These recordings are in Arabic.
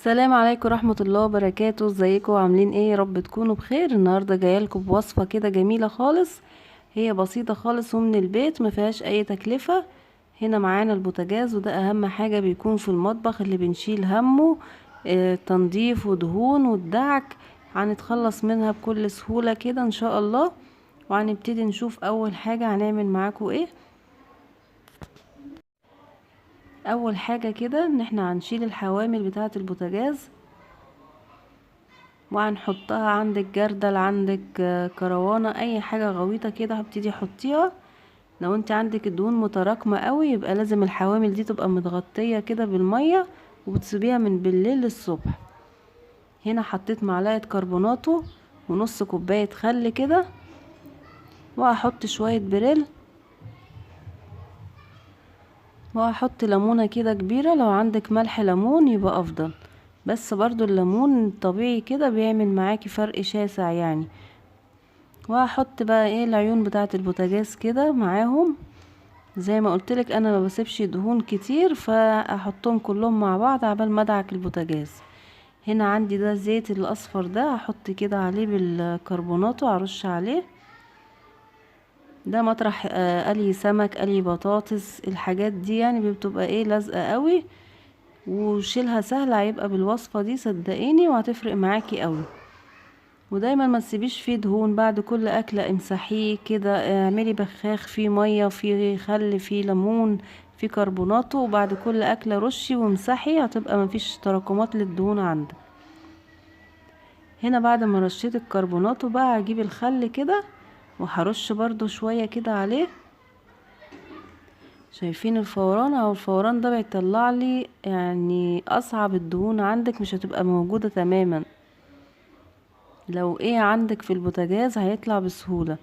السلام عليكم ورحمة الله وبركاته. ازيكم عاملين ايه؟ يا رب تكونوا بخير. النهاردة جايلكم بوصفة كده جميلة خالص، هي بسيطة خالص ومن البيت ما فيهاش اي تكلفة. هنا معانا البوتاجاز، وده اهم حاجة بيكون في المطبخ اللي بنشيل همه تنظيف ودهون والدعك. هنتخلص منها بكل سهولة كده ان شاء الله. وهنبتدي نشوف اول حاجة هنعمل معاكم ايه. اول حاجة كده ان احنا هنشيل الحوامل بتاعة البوتاجاز، وهنحطها عندك جردل، عندك كروانة، اي حاجة غويطة كده هبتدي حطيها. لو انت عندك الدهون متراكمة قوي يبقى لازم الحوامل دي تبقى متغطية كده بالمية، وبتسيبيها من بالليل للصبح. هنا حطيت معلقة كربوناتو ونص كوباية خل كده، وهحط شوية بريل، وهحط ليمونة كده كبيرة. لو عندك ملح ليمون يبقى افضل، بس برضو الليمون الطبيعي كده بيعمل معاكي فرق شاسع يعني. وهحط بقى ايه العيون بتاعه البوتاجاز كده معاهم. زي ما قلتلك انا ما بسيبش دهون كتير، فاحطهم كلهم مع بعض عبال ما ادعك البوتاجاز. هنا عندي ده الزيت الاصفر ده، هحط كده عليه بالكربونات وارش عليه. ده مطرح قلي سمك، قلي بطاطس، الحاجات دي يعني بتبقى ايه لازقه قوي، وشيلها سهل هيبقى بالوصفه دي صدقيني، وهتفرق معاكي قوي. ودايما ما تسيبيش فيه دهون، بعد كل اكله امسحيه كده، اعملي بخاخ فيه ميه، فيه خل، فيه ليمون، فيه كربوناتو، وبعد كل اكله رشي وامسحي، هتبقى ما فيش تراكمات للدهون عندك. هنا بعد ما رشيت الكربوناتو بقى هجيب الخل كده، وهرش برضو شويه كده عليه. شايفين الفوران؟ او الفوران ده بيطلع لي يعني اصعب الدهون عندك، مش هتبقى موجوده تماما. لو ايه عندك في البوتاجاز هيطلع بسهوله.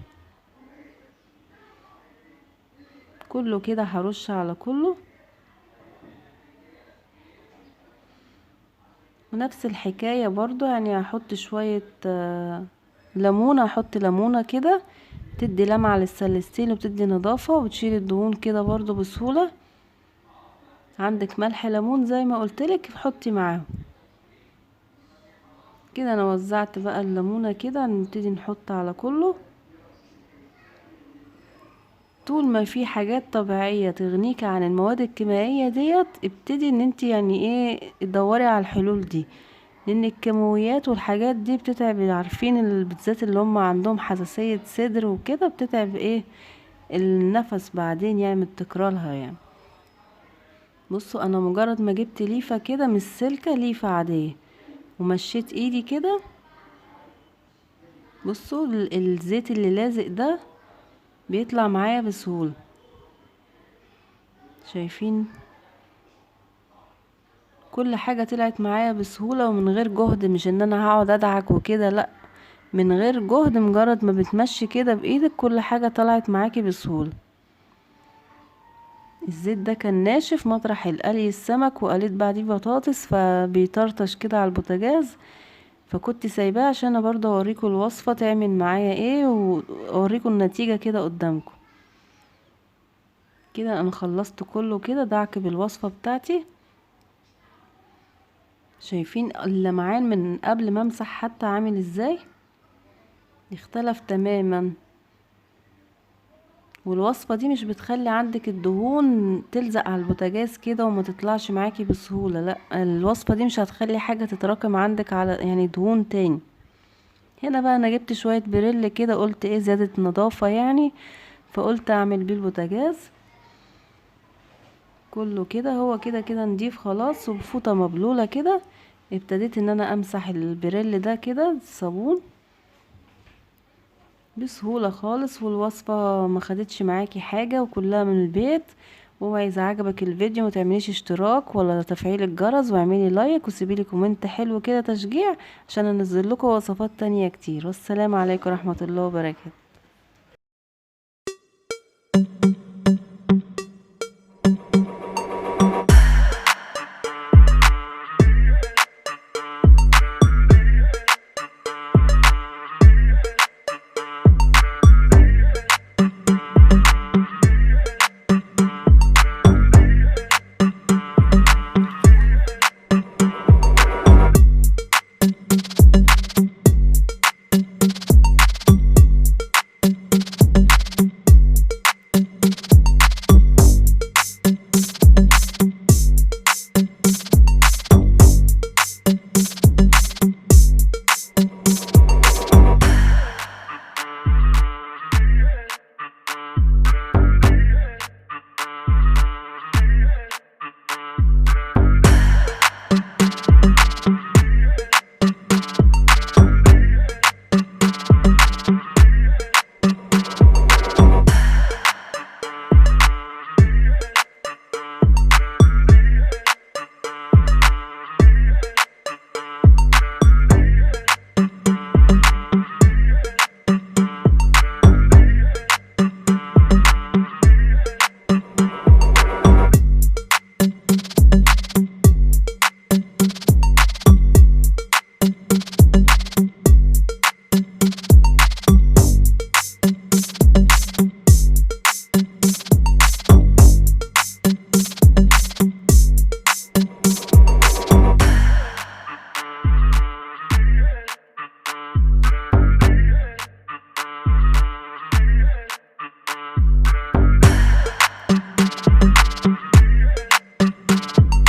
كله كده هرش على كله. ونفس الحكاية برضو يعني هحط شوية ليمونة، هحط ليمونة كده تدي لمعة للسلستين وبتدي نظافة وبتشيل الدهون كده برضو بسهولة. عندك ملح ليمون زي ما قلتلك حطي معاه. كده انا وزعت بقى الليمونة كده، نبتدي نحط على كله. طول ما في حاجات طبيعية تغنيك عن المواد الكيميائية ديت، ابتدي ان انت يعني ايه تدوري على الحلول دي، لان الكيماويات والحاجات دي بتتعب. عارفين بالذات اللي هم عندهم حساسية صدر وكده بتتعب ايه النفس بعدين يعني من تكرارها يعني. بصوا انا مجرد ما جبت ليفة كده مش سلكة، ليفة عادية، ومشيت ايدي كده، بصوا الزيت اللي لازق ده بيطلع معايا بسهولة. شايفين؟ كل حاجة طلعت معايا بسهولة ومن غير جهد، مش ان انا هقعد ادعك وكده، لا، من غير جهد، مجرد ما بتمشي كده بايدك كل حاجة طلعت معاكي بسهولة. الزيت ده كان ناشف مطرح القلي السمك، وقليت بعديه بطاطس فبيطرطش كده على البوتاجاز، فكنت سايباه عشان انا برضه اوريكم الوصفة تعمل معايا ايه، واوريكم النتيجة كده قدامكم. كده انا خلصت كله كده دعك بالوصفة بتاعتي. شايفين اللمعان من قبل ما امسح حتى عامل ازاي؟ اختلف تماما. والوصفة دي مش بتخلي عندك الدهون تلزق على البوتاجاز كده وما تطلعش معاكي بسهولة، لا، الوصفة دي مش هتخلي حاجة تتراكم عندك على يعني دهون تاني. هنا بقى انا جبت شوية بريل كده، قلت ايه زيادة نظافة يعني، فقلت اعمل بيه البوتاجاز كله كده. هو كده كده نضيف خلاص، وبفوطة مبلولة كده ابتديت ان انا امسح البريل ده كده صابون بسهولة خالص. والوصفة ما خدتش معاكي حاجة وكلها من البيت. واذا عجبك الفيديو ما تعمليش اشتراك ولا تفعيل الجرس، واعملي لايك وسيبيلي كومنت حلو كده تشجيع، عشان انزل لكم وصفات تانية كتير. والسلام عليكم ورحمة الله وبركاته.